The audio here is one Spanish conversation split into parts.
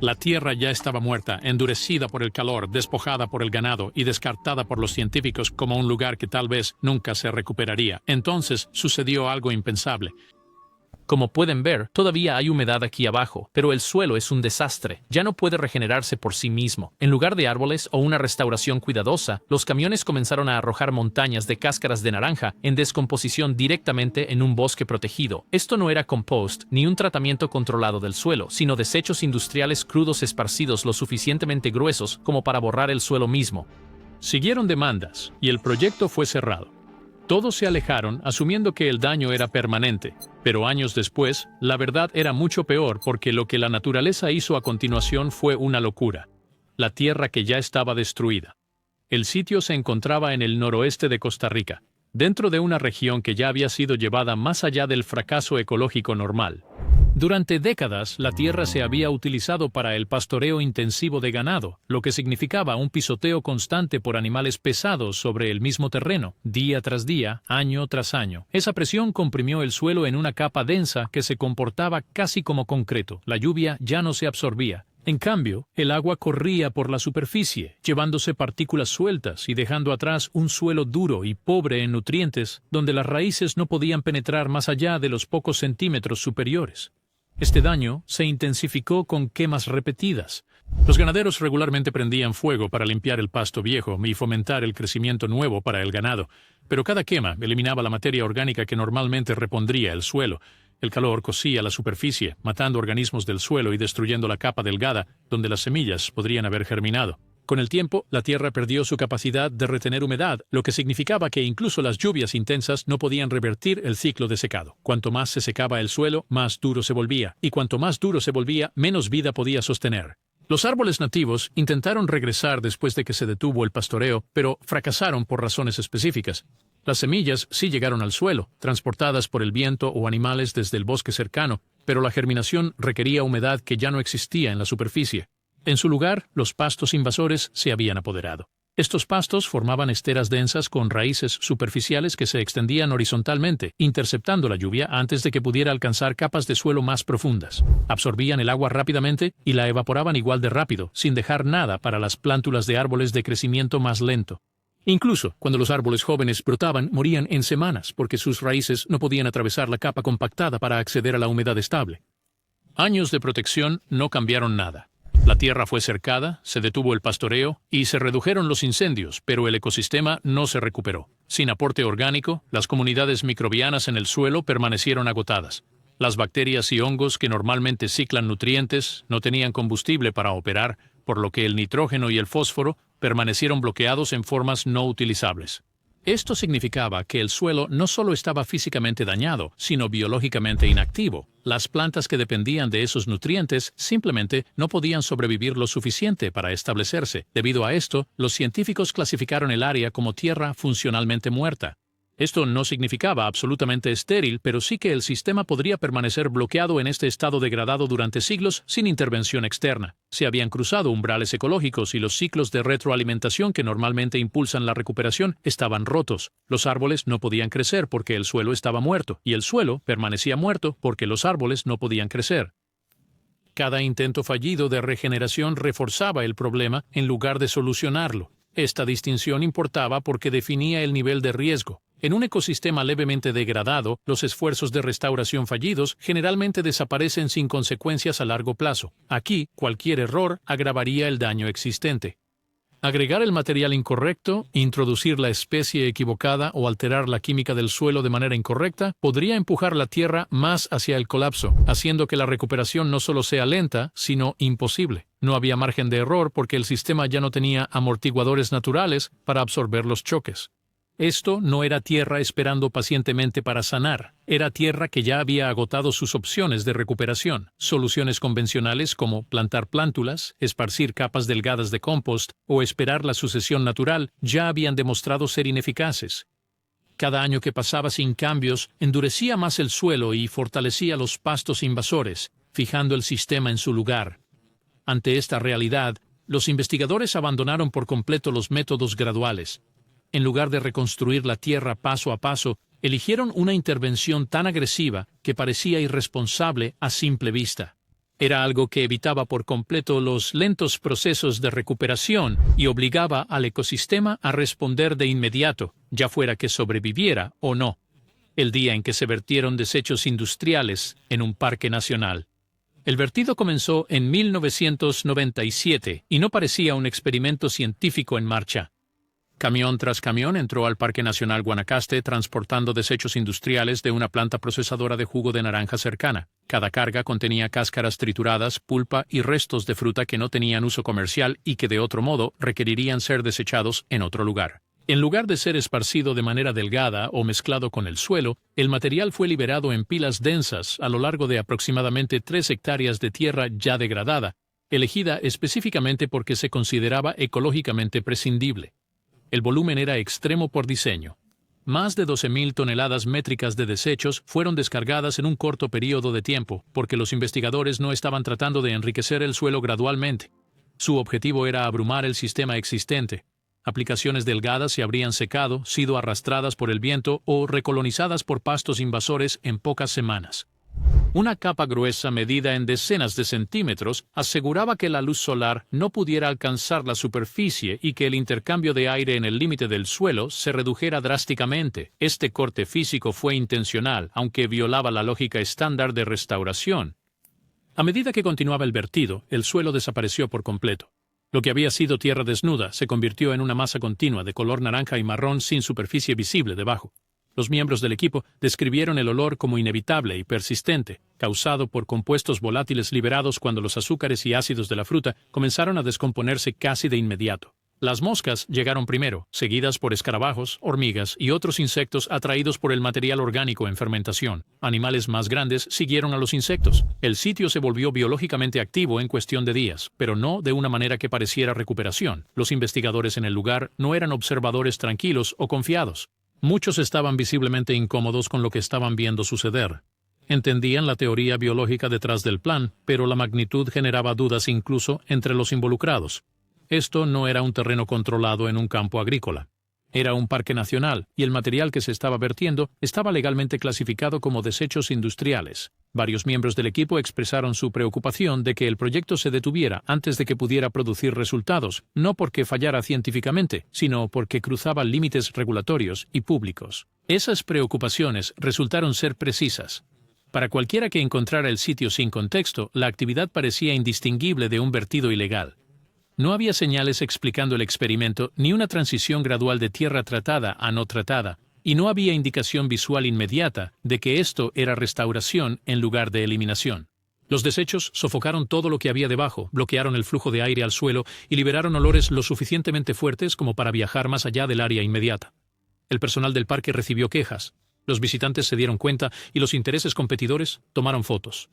La tierra ya estaba muerta, endurecida por el calor, despojada por el ganado y descartada por los científicos como un lugar que tal vez nunca se recuperaría. Entonces sucedió algo impensable. Como pueden ver, todavía hay humedad aquí abajo, pero el suelo es un desastre. Ya no puede regenerarse por sí mismo. En lugar de árboles o una restauración cuidadosa, los camiones comenzaron a arrojar montañas de cáscaras de naranja en descomposición directamente en un bosque protegido. Esto no era compost ni un tratamiento controlado del suelo, sino desechos industriales crudos esparcidos lo suficientemente gruesos como para borrar el suelo mismo. Siguieron demandas y el proyecto fue cerrado. Todos se alejaron asumiendo que el daño era permanente, pero años después, la verdad era mucho peor porque lo que la naturaleza hizo a continuación fue una locura. La tierra que ya estaba destruida. El sitio se encontraba en el noroeste de Costa Rica, dentro de una región que ya había sido llevada más allá del fracaso ecológico normal. Durante décadas, la tierra se había utilizado para el pastoreo intensivo de ganado, lo que significaba un pisoteo constante por animales pesados sobre el mismo terreno, día tras día, año tras año. Esa presión comprimió el suelo en una capa densa que se comportaba casi como concreto. La lluvia ya no se absorbía. En cambio, el agua corría por la superficie, llevándose partículas sueltas y dejando atrás un suelo duro y pobre en nutrientes, donde las raíces no podían penetrar más allá de los pocos centímetros superiores. Este daño se intensificó con quemas repetidas. Los ganaderos regularmente prendían fuego para limpiar el pasto viejo y fomentar el crecimiento nuevo para el ganado, pero cada quema eliminaba la materia orgánica que normalmente repondría el suelo. El calor cocía la superficie, matando organismos del suelo y destruyendo la capa delgada donde las semillas podrían haber germinado. Con el tiempo, la tierra perdió su capacidad de retener humedad, lo que significaba que incluso las lluvias intensas no podían revertir el ciclo de secado. Cuanto más se secaba el suelo, más duro se volvía, y cuanto más duro se volvía, menos vida podía sostener. Los árboles nativos intentaron regresar después de que se detuvo el pastoreo, pero fracasaron por razones específicas. Las semillas sí llegaron al suelo, transportadas por el viento o animales desde el bosque cercano, pero la germinación requería humedad que ya no existía en la superficie. En su lugar, los pastos invasores se habían apoderado. Estos pastos formaban esteras densas con raíces superficiales que se extendían horizontalmente, interceptando la lluvia antes de que pudiera alcanzar capas de suelo más profundas. Absorbían el agua rápidamente y la evaporaban igual de rápido, sin dejar nada para las plántulas de árboles de crecimiento más lento. Incluso, cuando los árboles jóvenes brotaban, morían en semanas porque sus raíces no podían atravesar la capa compactada para acceder a la humedad estable. Años de protección no cambiaron nada. La tierra fue cercada, se detuvo el pastoreo y se redujeron los incendios, pero el ecosistema no se recuperó. Sin aporte orgánico, las comunidades microbianas en el suelo permanecieron agotadas. Las bacterias y hongos que normalmente ciclan nutrientes no tenían combustible para operar, por lo que el nitrógeno y el fósforo permanecieron bloqueados en formas no utilizables. Esto significaba que el suelo no solo estaba físicamente dañado, sino biológicamente inactivo. Las plantas que dependían de esos nutrientes simplemente no podían sobrevivir lo suficiente para establecerse. Debido a esto, los científicos clasificaron el área como tierra funcionalmente muerta. Esto no significaba absolutamente estéril, pero sí que el sistema podría permanecer bloqueado en este estado degradado durante siglos sin intervención externa. Se habían cruzado umbrales ecológicos y los ciclos de retroalimentación que normalmente impulsan la recuperación estaban rotos. Los árboles no podían crecer porque el suelo estaba muerto, y el suelo permanecía muerto porque los árboles no podían crecer. Cada intento fallido de regeneración reforzaba el problema en lugar de solucionarlo. Esta distinción importaba porque definía el nivel de riesgo. En un ecosistema levemente degradado, los esfuerzos de restauración fallidos generalmente desaparecen sin consecuencias a largo plazo. Aquí, cualquier error agravaría el daño existente. Agregar el material incorrecto, introducir la especie equivocada o alterar la química del suelo de manera incorrecta podría empujar la tierra más hacia el colapso, haciendo que la recuperación no solo sea lenta, sino imposible. No había margen de error porque el sistema ya no tenía amortiguadores naturales para absorber los choques. Esto no era tierra esperando pacientemente para sanar, era tierra que ya había agotado sus opciones de recuperación. Soluciones convencionales como plantar plántulas, esparcir capas delgadas de compost o esperar la sucesión natural ya habían demostrado ser ineficaces. Cada año que pasaba sin cambios endurecía más el suelo y fortalecía los pastos invasores, fijando el sistema en su lugar. Ante esta realidad, los investigadores abandonaron por completo los métodos graduales. En lugar de reconstruir la tierra paso a paso, eligieron una intervención tan agresiva que parecía irresponsable a simple vista. Era algo que evitaba por completo los lentos procesos de recuperación y obligaba al ecosistema a responder de inmediato, ya fuera que sobreviviera o no, el día en que se vertieron desechos industriales en un parque nacional. El vertido comenzó en 1997 y no parecía un experimento científico en marcha. Camión tras camión entró al Parque Nacional Guanacaste transportando desechos industriales de una planta procesadora de jugo de naranja cercana. Cada carga contenía cáscaras trituradas, pulpa y restos de fruta que no tenían uso comercial y que de otro modo requerirían ser desechados en otro lugar. En lugar de ser esparcido de manera delgada o mezclado con el suelo, el material fue liberado en pilas densas a lo largo de aproximadamente 3 hectáreas de tierra ya degradada, elegida específicamente porque se consideraba ecológicamente prescindible. El volumen era extremo por diseño. Más de 12.000 toneladas métricas de desechos fueron descargadas en un corto periodo de tiempo, porque los investigadores no estaban tratando de enriquecer el suelo gradualmente. Su objetivo era abrumar el sistema existente. Aplicaciones delgadas se habrían secado, sido arrastradas por el viento o recolonizadas por pastos invasores en pocas semanas. Una capa gruesa medida en decenas de centímetros aseguraba que la luz solar no pudiera alcanzar la superficie y que el intercambio de aire en el límite del suelo se redujera drásticamente. Este corte físico fue intencional, aunque violaba la lógica estándar de restauración. A medida que continuaba el vertido, el suelo desapareció por completo. Lo que había sido tierra desnuda se convirtió en una masa continua de color naranja y marrón sin superficie visible debajo. Los miembros del equipo describieron el olor como inevitable y persistente, causado por compuestos volátiles liberados cuando los azúcares y ácidos de la fruta comenzaron a descomponerse casi de inmediato. Las moscas llegaron primero, seguidas por escarabajos, hormigas y otros insectos atraídos por el material orgánico en fermentación. Animales más grandes siguieron a los insectos. El sitio se volvió biológicamente activo en cuestión de días, pero no de una manera que pareciera recuperación. Los investigadores en el lugar no eran observadores tranquilos o confiados. Muchos estaban visiblemente incómodos con lo que estaban viendo suceder. Entendían la teoría biológica detrás del plan, pero la magnitud generaba dudas incluso entre los involucrados. Esto no era un terreno controlado en un campo agrícola. Era un parque nacional, y el material que se estaba vertiendo estaba legalmente clasificado como desechos industriales. Varios miembros del equipo expresaron su preocupación de que el proyecto se detuviera antes de que pudiera producir resultados, no porque fallara científicamente, sino porque cruzaba límites regulatorios y públicos. Esas preocupaciones resultaron ser precisas. Para cualquiera que encontrara el sitio sin contexto, la actividad parecía indistinguible de un vertido ilegal. No había señales explicando el experimento ni una transición gradual de tierra tratada a no tratada, y no había indicación visual inmediata de que esto era restauración en lugar de eliminación. Los desechos sofocaron todo lo que había debajo, bloquearon el flujo de aire al suelo y liberaron olores lo suficientemente fuertes como para viajar más allá del área inmediata. El personal del parque recibió quejas, los visitantes se dieron cuenta y los intereses competidores tomaron fotos.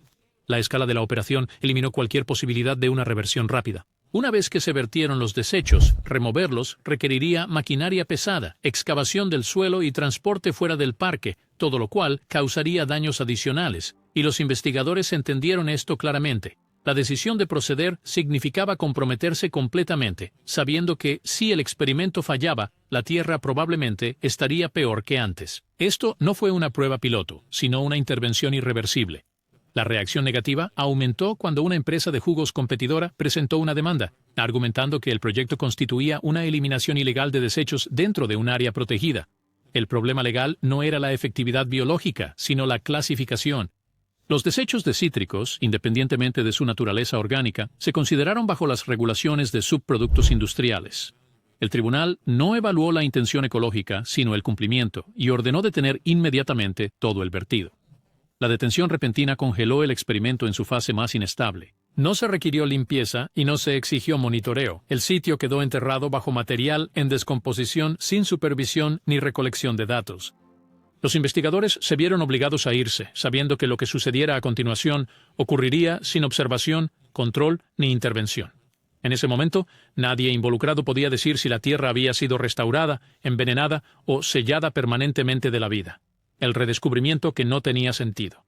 La escala de la operación eliminó cualquier posibilidad de una reversión rápida. Una vez que se vertieron los desechos, removerlos requeriría maquinaria pesada, excavación del suelo y transporte fuera del parque, todo lo cual causaría daños adicionales, y los investigadores entendieron esto claramente. La decisión de proceder significaba comprometerse completamente, sabiendo que, si el experimento fallaba, la Tierra probablemente estaría peor que antes. Esto no fue una prueba piloto, sino una intervención irreversible. La reacción negativa aumentó cuando una empresa de jugos competidora presentó una demanda, argumentando que el proyecto constituía una eliminación ilegal de desechos dentro de un área protegida. El problema legal no era la efectividad biológica, sino la clasificación. Los desechos de cítricos, independientemente de su naturaleza orgánica, se consideraron bajo las regulaciones de subproductos industriales. El tribunal no evaluó la intención ecológica, sino el cumplimiento, y ordenó detener inmediatamente todo el vertido. La detención repentina congeló el experimento en su fase más inestable. No se requirió limpieza y no se exigió monitoreo. El sitio quedó enterrado bajo material en descomposición sin supervisión ni recolección de datos. Los investigadores se vieron obligados a irse, sabiendo que lo que sucediera a continuación ocurriría sin observación, control ni intervención. En ese momento, nadie involucrado podía decir si la tierra había sido restaurada, envenenada o sellada permanentemente de la vida. El redescubrimiento que no tenía sentido.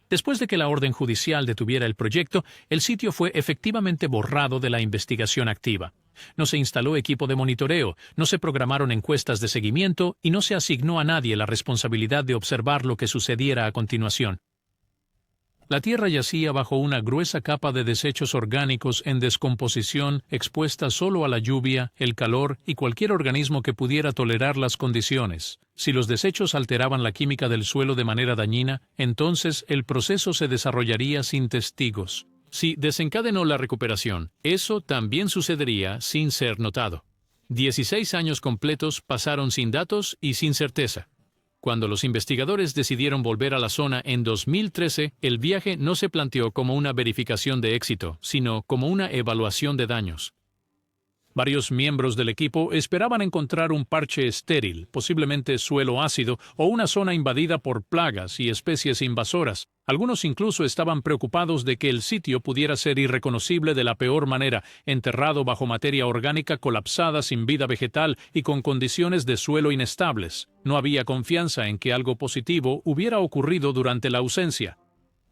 Después de que la orden judicial detuviera el proyecto, el sitio fue efectivamente borrado de la investigación activa. No se instaló equipo de monitoreo, no se programaron encuestas de seguimiento y no se asignó a nadie la responsabilidad de observar lo que sucediera a continuación. La tierra yacía bajo una gruesa capa de desechos orgánicos en descomposición, expuesta solo a la lluvia, el calor y cualquier organismo que pudiera tolerar las condiciones. Si los desechos alteraban la química del suelo de manera dañina, entonces el proceso se desarrollaría sin testigos. Si desencadenó la recuperación, eso también sucedería sin ser notado. 16 años completos pasaron sin datos y sin certeza. Cuando los investigadores decidieron volver a la zona en 2013, el viaje no se planteó como una verificación de éxito, sino como una evaluación de daños. Varios miembros del equipo esperaban encontrar un parche estéril, posiblemente suelo ácido o una zona invadida por plagas y especies invasoras. Algunos incluso estaban preocupados de que el sitio pudiera ser irreconocible de la peor manera, enterrado bajo materia orgánica colapsada sin vida vegetal y con condiciones de suelo inestables. No había confianza en que algo positivo hubiera ocurrido durante la ausencia.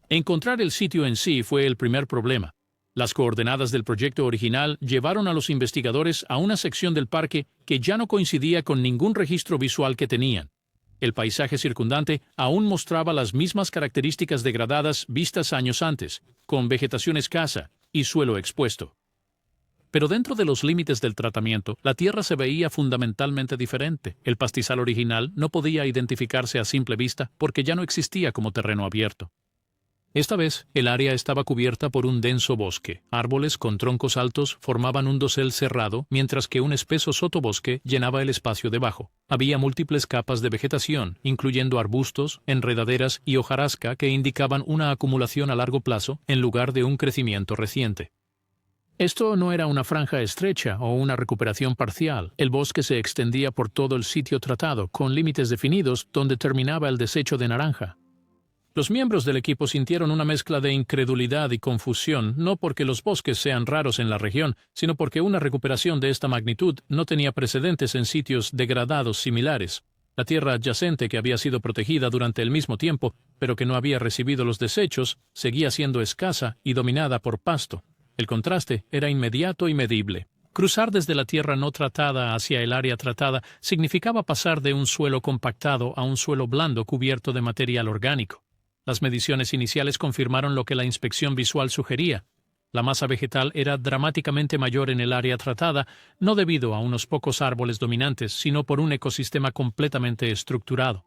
Encontrar el sitio en sí fue el primer problema. Las coordenadas del proyecto original llevaron a los investigadores a una sección del parque que ya no coincidía con ningún registro visual que tenían. El paisaje circundante aún mostraba las mismas características degradadas vistas años antes, con vegetación escasa y suelo expuesto. Pero dentro de los límites del tratamiento, la tierra se veía fundamentalmente diferente. El pastizal original no podía identificarse a simple vista porque ya no existía como terreno abierto. Esta vez, el área estaba cubierta por un denso bosque. Árboles con troncos altos formaban un dosel cerrado, mientras que un espeso sotobosque llenaba el espacio debajo. Había múltiples capas de vegetación, incluyendo arbustos, enredaderas y hojarasca que indicaban una acumulación a largo plazo en lugar de un crecimiento reciente. Esto no era una franja estrecha o una recuperación parcial. El bosque se extendía por todo el sitio tratado, con límites definidos donde terminaba el desecho de naranja. Los miembros del equipo sintieron una mezcla de incredulidad y confusión, no porque los bosques sean raros en la región, sino porque una recuperación de esta magnitud no tenía precedentes en sitios degradados similares. La tierra adyacente, que había sido protegida durante el mismo tiempo, pero que no había recibido los desechos, seguía siendo escasa y dominada por pasto. El contraste era inmediato y medible. Cruzar desde la tierra no tratada hacia el área tratada significaba pasar de un suelo compactado a un suelo blando cubierto de material orgánico. Las mediciones iniciales confirmaron lo que la inspección visual sugería. La masa vegetal era dramáticamente mayor en el área tratada, no debido a unos pocos árboles dominantes, sino por un ecosistema completamente estructurado.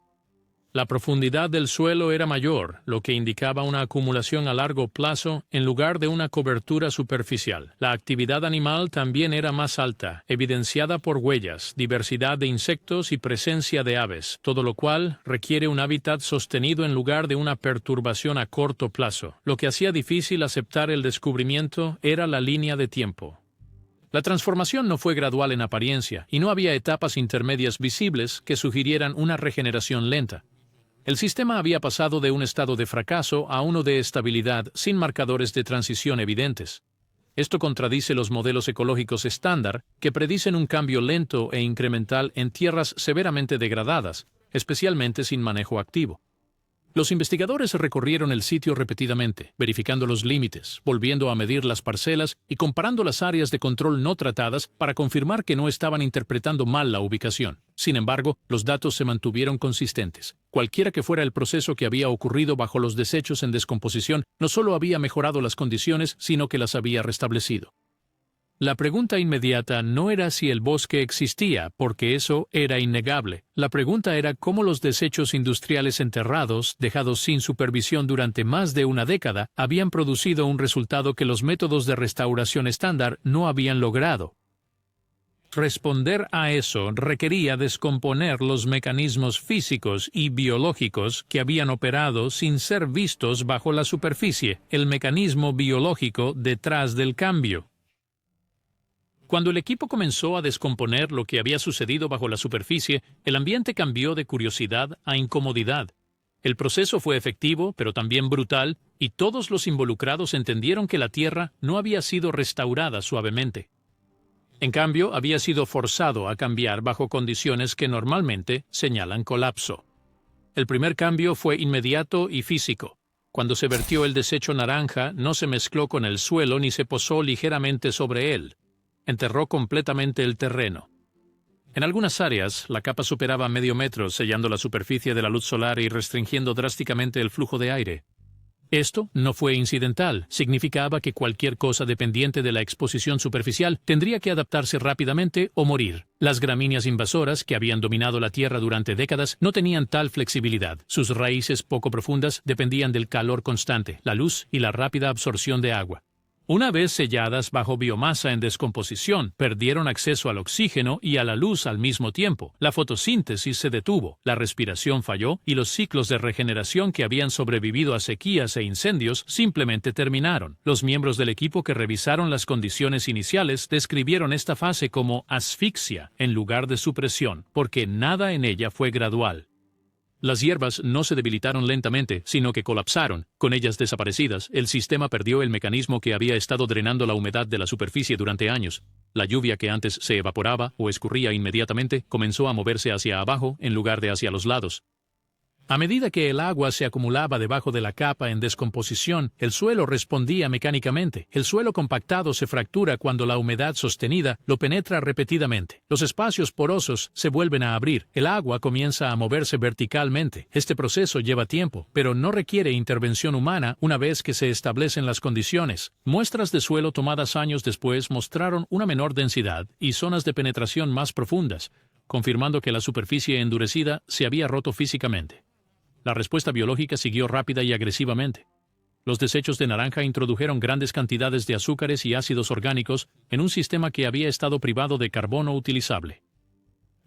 La profundidad del suelo era mayor, lo que indicaba una acumulación a largo plazo en lugar de una cobertura superficial. La actividad animal también era más alta, evidenciada por huellas, diversidad de insectos y presencia de aves, todo lo cual requiere un hábitat sostenido en lugar de una perturbación a corto plazo. Lo que hacía difícil aceptar el descubrimiento era la línea de tiempo. La transformación no fue gradual en apariencia, y no había etapas intermedias visibles que sugirieran una regeneración lenta. El sistema había pasado de un estado de fracaso a uno de estabilidad sin marcadores de transición evidentes. Esto contradice los modelos ecológicos estándar que predicen un cambio lento e incremental en tierras severamente degradadas, especialmente sin manejo activo. Los investigadores recorrieron el sitio repetidamente, verificando los límites, volviendo a medir las parcelas y comparando las áreas de control no tratadas para confirmar que no estaban interpretando mal la ubicación. Sin embargo, los datos se mantuvieron consistentes. Cualquiera que fuera el proceso que había ocurrido bajo los desechos en descomposición, no solo había mejorado las condiciones, sino que las había restablecido. La pregunta inmediata no era si el bosque existía, porque eso era innegable. La pregunta era cómo los desechos industriales enterrados, dejados sin supervisión durante más de una década, habían producido un resultado que los métodos de restauración estándar no habían logrado. Responder a eso requería descomponer los mecanismos físicos y biológicos que habían operado sin ser vistos bajo la superficie, el mecanismo biológico detrás del cambio. Cuando el equipo comenzó a descomponer lo que había sucedido bajo la superficie, el ambiente cambió de curiosidad a incomodidad. El proceso fue efectivo, pero también brutal, y todos los involucrados entendieron que la Tierra no había sido restaurada suavemente. En cambio, había sido forzado a cambiar bajo condiciones que normalmente señalan colapso. El primer cambio fue inmediato y físico. Cuando se vertió el desecho naranja, no se mezcló con el suelo ni se posó ligeramente sobre él. Enterró completamente el terreno. En algunas áreas, la capa superaba medio metro, sellando la superficie de la luz solar y restringiendo drásticamente el flujo de aire. Esto no fue incidental, significaba que cualquier cosa dependiente de la exposición superficial tendría que adaptarse rápidamente o morir. Las gramíneas invasoras, que habían dominado la Tierra durante décadas, no tenían tal flexibilidad. Sus raíces poco profundas dependían del calor constante, la luz y la rápida absorción de agua. Una vez selladas bajo biomasa en descomposición, perdieron acceso al oxígeno y a la luz al mismo tiempo. La fotosíntesis se detuvo, la respiración falló y los ciclos de regeneración que habían sobrevivido a sequías e incendios simplemente terminaron. Los miembros del equipo que revisaron las condiciones iniciales describieron esta fase como asfixia en lugar de supresión, porque nada en ella fue gradual. Las hierbas no se debilitaron lentamente, sino que colapsaron. Con ellas desaparecidas, el sistema perdió el mecanismo que había estado drenando la humedad de la superficie durante años. La lluvia que antes se evaporaba o escurría inmediatamente comenzó a moverse hacia abajo en lugar de hacia los lados. A medida que el agua se acumulaba debajo de la capa en descomposición, el suelo respondía mecánicamente. El suelo compactado se fractura cuando la humedad sostenida lo penetra repetidamente. Los espacios porosos se vuelven a abrir. El agua comienza a moverse verticalmente. Este proceso lleva tiempo, pero no requiere intervención humana una vez que se establecen las condiciones. Muestras de suelo tomadas años después mostraron una menor densidad y zonas de penetración más profundas, confirmando que la superficie endurecida se había roto físicamente. La respuesta biológica siguió rápida y agresivamente. Los desechos de naranja introdujeron grandes cantidades de azúcares y ácidos orgánicos en un sistema que había estado privado de carbono utilizable.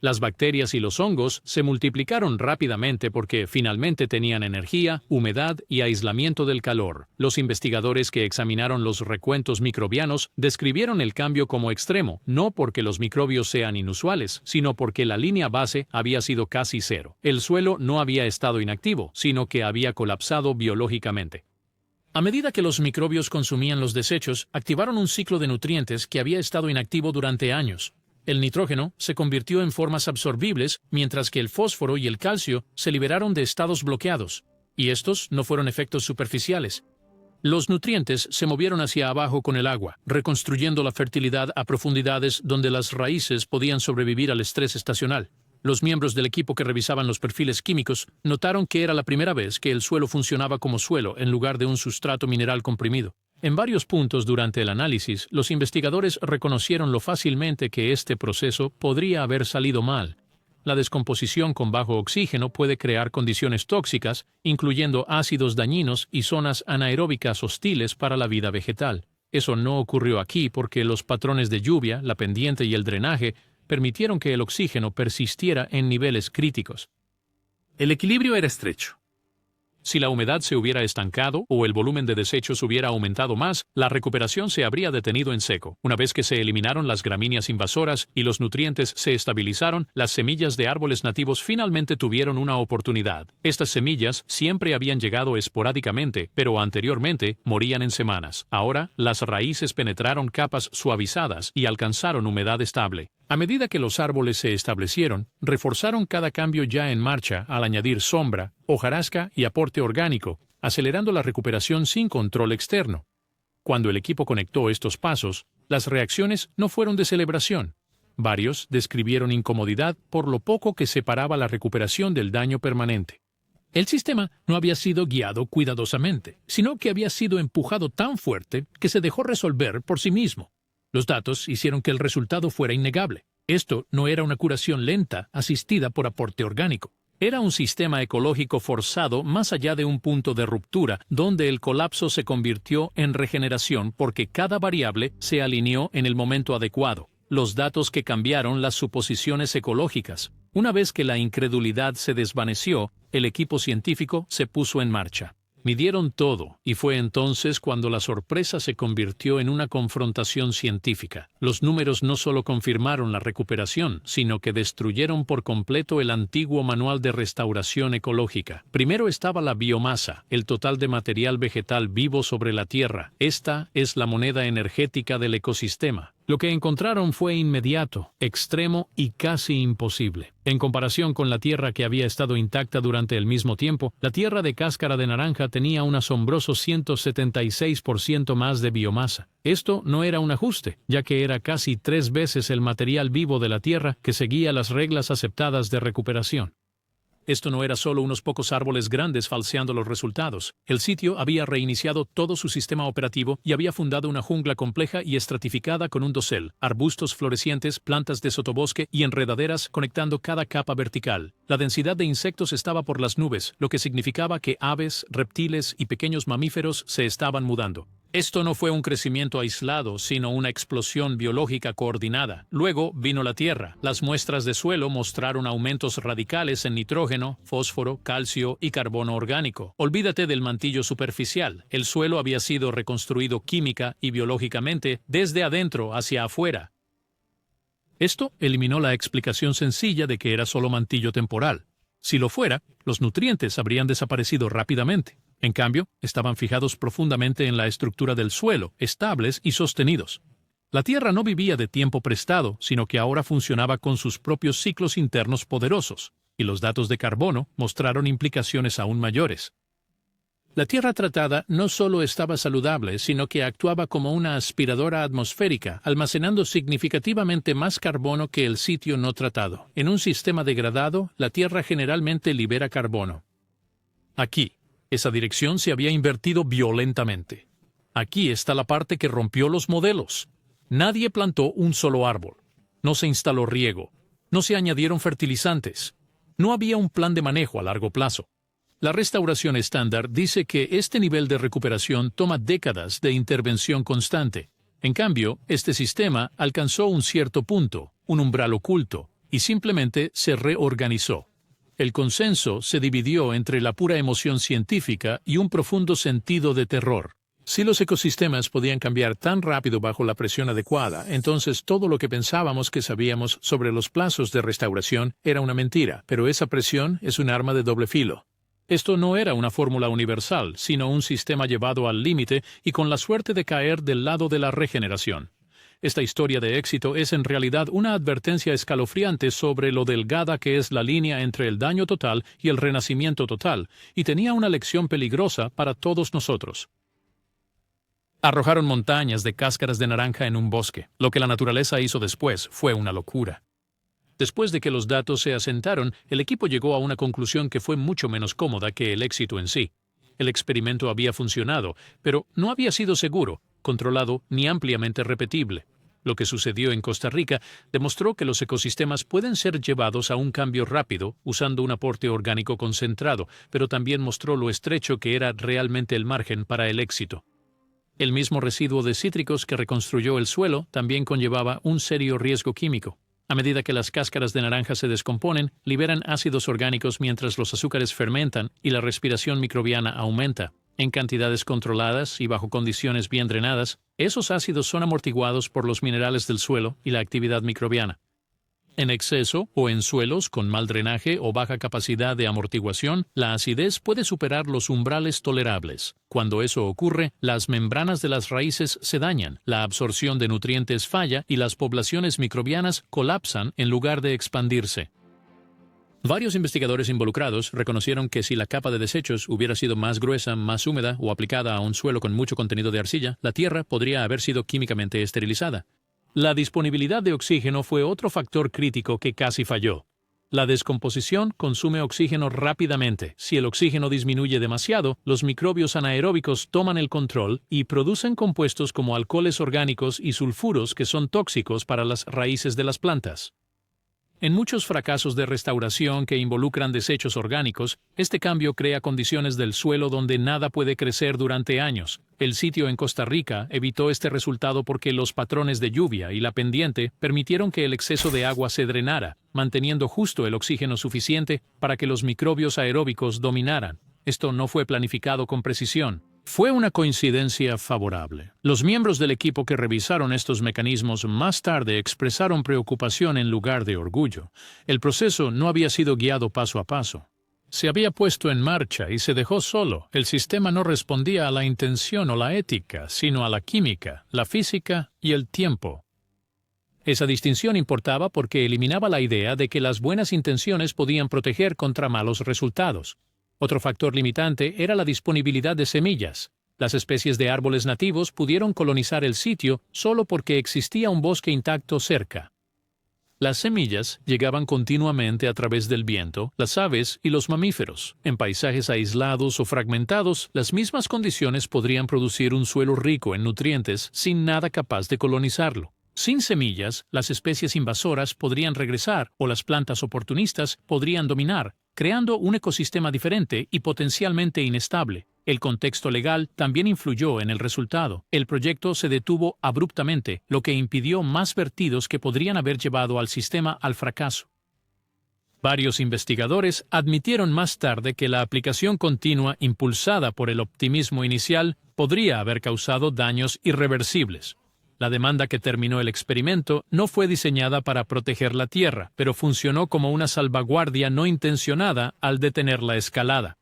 Las bacterias y los hongos se multiplicaron rápidamente porque finalmente tenían energía, humedad y aislamiento del calor. Los investigadores que examinaron los recuentos microbianos describieron el cambio como extremo, no porque los microbios sean inusuales, sino porque la línea base había sido casi cero. El suelo no había estado inactivo, sino que había colapsado biológicamente. A medida que los microbios consumían los desechos, activaron un ciclo de nutrientes que había estado inactivo durante años. El nitrógeno se convirtió en formas absorbibles, mientras que el fósforo y el calcio se liberaron de estados bloqueados. Y estos no fueron efectos superficiales. Los nutrientes se movieron hacia abajo con el agua, reconstruyendo la fertilidad a profundidades donde las raíces podían sobrevivir al estrés estacional. Los miembros del equipo que revisaban los perfiles químicos notaron que era la primera vez que el suelo funcionaba como suelo en lugar de un sustrato mineral comprimido. En varios puntos durante el análisis, los investigadores reconocieron lo fácilmente que este proceso podría haber salido mal. La descomposición con bajo oxígeno puede crear condiciones tóxicas, incluyendo ácidos dañinos y zonas anaeróbicas hostiles para la vida vegetal. Eso no ocurrió aquí porque los patrones de lluvia, la pendiente y el drenaje permitieron que el oxígeno persistiera en niveles críticos. El equilibrio era estrecho. Si la humedad se hubiera estancado o el volumen de desechos hubiera aumentado más, la recuperación se habría detenido en seco. Una vez que se eliminaron las gramíneas invasoras y los nutrientes se estabilizaron, las semillas de árboles nativos finalmente tuvieron una oportunidad. Estas semillas siempre habían llegado esporádicamente, pero anteriormente morían en semanas. Ahora, las raíces penetraron capas suavizadas y alcanzaron humedad estable. A medida que los árboles se establecieron, reforzaron cada cambio ya en marcha al añadir sombra, hojarasca y aporte orgánico, acelerando la recuperación sin control externo. Cuando el equipo conectó estos pasos, las reacciones no fueron de celebración. Varios describieron incomodidad por lo poco que separaba la recuperación del daño permanente. El sistema no había sido guiado cuidadosamente, sino que había sido empujado tan fuerte que se dejó resolver por sí mismo. Los datos hicieron que el resultado fuera innegable. Esto no era una curación lenta asistida por aporte orgánico. Era un sistema ecológico forzado más allá de un punto de ruptura, donde el colapso se convirtió en regeneración porque cada variable se alineó en el momento adecuado. Los datos que cambiaron las suposiciones ecológicas. Una vez que la incredulidad se desvaneció, el equipo científico se puso en marcha. Midieron todo, y fue entonces cuando la sorpresa se convirtió en una confrontación científica. Los números no solo confirmaron la recuperación, sino que destruyeron por completo el antiguo manual de restauración ecológica. Primero estaba la biomasa, el total de material vegetal vivo sobre la Tierra. Esta es la moneda energética del ecosistema. Lo que encontraron fue inmediato, extremo y casi imposible. En comparación con la tierra que había estado intacta durante el mismo tiempo, la tierra de cáscara de naranja tenía un asombroso 176% más de biomasa. Esto no era un ajuste, ya que era casi 3 veces el material vivo de la tierra que seguía las reglas aceptadas de recuperación. Esto no era solo unos pocos árboles grandes falseando los resultados. El sitio había reiniciado todo su sistema operativo y había fundado una jungla compleja y estratificada con un dosel, arbustos florecientes, plantas de sotobosque y enredaderas conectando cada capa vertical. La densidad de insectos estaba por las nubes, lo que significaba que aves, reptiles y pequeños mamíferos se estaban mudando. Esto no fue un crecimiento aislado, sino una explosión biológica coordinada. Luego vino la Tierra. Las muestras de suelo mostraron aumentos radicales en nitrógeno, fósforo, calcio y carbono orgánico. Olvídate del mantillo superficial. El suelo había sido reconstruido química y biológicamente desde adentro hacia afuera. Esto eliminó la explicación sencilla de que era solo mantillo temporal. Si lo fuera, los nutrientes habrían desaparecido rápidamente. En cambio, estaban fijados profundamente en la estructura del suelo, estables y sostenidos. La Tierra no vivía de tiempo prestado, sino que ahora funcionaba con sus propios ciclos internos poderosos, y los datos de carbono mostraron implicaciones aún mayores. La Tierra tratada no solo estaba saludable, sino que actuaba como una aspiradora atmosférica, almacenando significativamente más carbono que el sitio no tratado. En un sistema degradado, la Tierra generalmente libera carbono. Aquí, esa dirección se había invertido violentamente. Aquí está la parte que rompió los modelos. Nadie plantó un solo árbol. No se instaló riego. No se añadieron fertilizantes. No había un plan de manejo a largo plazo. La restauración estándar dice que este nivel de recuperación toma décadas de intervención constante. En cambio, este sistema alcanzó un cierto punto, un umbral oculto, y simplemente se reorganizó. El consenso se dividió entre la pura emoción científica y un profundo sentido de terror. Si los ecosistemas podían cambiar tan rápido bajo la presión adecuada, entonces todo lo que pensábamos que sabíamos sobre los plazos de restauración era una mentira, pero esa presión es un arma de doble filo. Esto no era una fórmula universal, sino un sistema llevado al límite y con la suerte de caer del lado de la regeneración. Esta historia de éxito es en realidad una advertencia escalofriante sobre lo delgada que es la línea entre el daño total y el renacimiento total, y tenía una lección peligrosa para todos nosotros. Arrojaron montañas de cáscaras de naranja en un bosque. Lo que la naturaleza hizo después fue una locura. Después de que los datos se asentaron, el equipo llegó a una conclusión que fue mucho menos cómoda que el éxito en sí. El experimento había funcionado, pero no había sido seguro, controlado ni ampliamente repetible. Lo que sucedió en Costa Rica demostró que los ecosistemas pueden ser llevados a un cambio rápido usando un aporte orgánico concentrado, pero también mostró lo estrecho que era realmente el margen para el éxito. El mismo residuo de cítricos que reconstruyó el suelo también conllevaba un serio riesgo químico. A medida que las cáscaras de naranja se descomponen, liberan ácidos orgánicos mientras los azúcares fermentan y la respiración microbiana aumenta. En cantidades controladas y bajo condiciones bien drenadas, esos ácidos son amortiguados por los minerales del suelo y la actividad microbiana. En exceso o en suelos con mal drenaje o baja capacidad de amortiguación, la acidez puede superar los umbrales tolerables. Cuando eso ocurre, las membranas de las raíces se dañan, la absorción de nutrientes falla y las poblaciones microbianas colapsan en lugar de expandirse. Varios investigadores involucrados reconocieron que si la capa de desechos hubiera sido más gruesa, más húmeda o aplicada a un suelo con mucho contenido de arcilla, la tierra podría haber sido químicamente esterilizada. La disponibilidad de oxígeno fue otro factor crítico que casi falló. La descomposición consume oxígeno rápidamente. Si el oxígeno disminuye demasiado, los microbios anaeróbicos toman el control y producen compuestos como alcoholes orgánicos y sulfuros que son tóxicos para las raíces de las plantas. En muchos fracasos de restauración que involucran desechos orgánicos, este cambio crea condiciones del suelo donde nada puede crecer durante años. El sitio en Costa Rica evitó este resultado porque los patrones de lluvia y la pendiente permitieron que el exceso de agua se drenara, manteniendo justo el oxígeno suficiente para que los microbios aeróbicos dominaran. Esto no fue planificado con precisión. Fue una coincidencia favorable. Los miembros del equipo que revisaron estos mecanismos más tarde expresaron preocupación en lugar de orgullo. El proceso no había sido guiado paso a paso. Se había puesto en marcha y se dejó solo. El sistema no respondía a la intención o la ética, sino a la química, la física y el tiempo. Esa distinción importaba porque eliminaba la idea de que las buenas intenciones podían proteger contra malos resultados. Otro factor limitante era la disponibilidad de semillas. Las especies de árboles nativos pudieron colonizar el sitio solo porque existía un bosque intacto cerca. Las semillas llegaban continuamente a través del viento, las aves y los mamíferos. En paisajes aislados o fragmentados, las mismas condiciones podrían producir un suelo rico en nutrientes sin nada capaz de colonizarlo. Sin semillas, las especies invasoras podrían regresar o las plantas oportunistas podrían dominar, creando un ecosistema diferente y potencialmente inestable. El contexto legal también influyó en el resultado. El proyecto se detuvo abruptamente, lo que impidió más vertidos que podrían haber llevado al sistema al fracaso. Varios investigadores admitieron más tarde que la aplicación continua impulsada por el optimismo inicial podría haber causado daños irreversibles. La demanda que terminó el experimento no fue diseñada para proteger la Tierra, pero funcionó como una salvaguardia no intencionada al detener la escalada.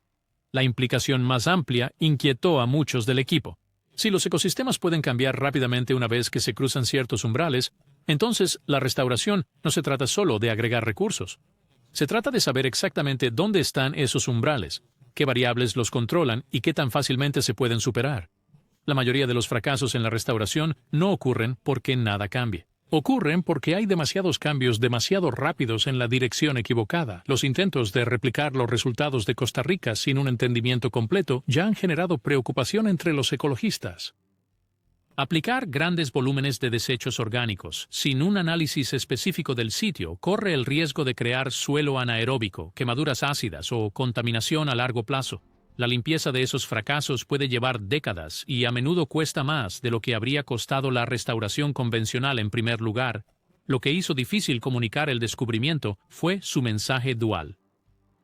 La implicación más amplia inquietó a muchos del equipo. Si los ecosistemas pueden cambiar rápidamente una vez que se cruzan ciertos umbrales, entonces la restauración no se trata solo de agregar recursos. Se trata de saber exactamente dónde están esos umbrales, qué variables los controlan y qué tan fácilmente se pueden superar. La mayoría de los fracasos en la restauración no ocurren porque nada cambie. Ocurren porque hay demasiados cambios demasiado rápidos en la dirección equivocada. Los intentos de replicar los resultados de Costa Rica sin un entendimiento completo ya han generado preocupación entre los ecologistas. Aplicar grandes volúmenes de desechos orgánicos sin un análisis específico del sitio corre el riesgo de crear suelo anaeróbico, quemaduras ácidas o contaminación a largo plazo. La limpieza de esos fracasos puede llevar décadas y a menudo cuesta más de lo que habría costado la restauración convencional en primer lugar. Lo que hizo difícil comunicar el descubrimiento fue su mensaje dual.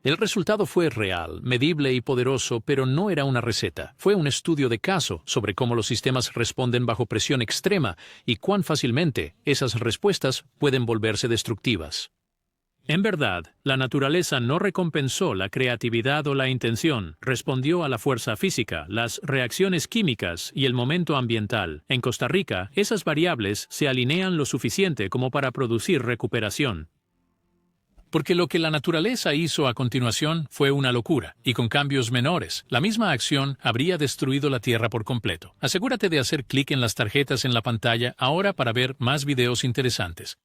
El resultado fue real, medible y poderoso, pero no era una receta. Fue un estudio de caso sobre cómo los sistemas responden bajo presión extrema y cuán fácilmente esas respuestas pueden volverse destructivas. En verdad, la naturaleza no recompensó la creatividad o la intención, respondió a la fuerza física, las reacciones químicas y el momento ambiental. En Costa Rica, esas variables se alinean lo suficiente como para producir recuperación. Porque lo que la naturaleza hizo a continuación fue una locura, y con cambios menores, la misma acción habría destruido la Tierra por completo. Asegúrate de hacer clic en las tarjetas en la pantalla ahora para ver más videos interesantes.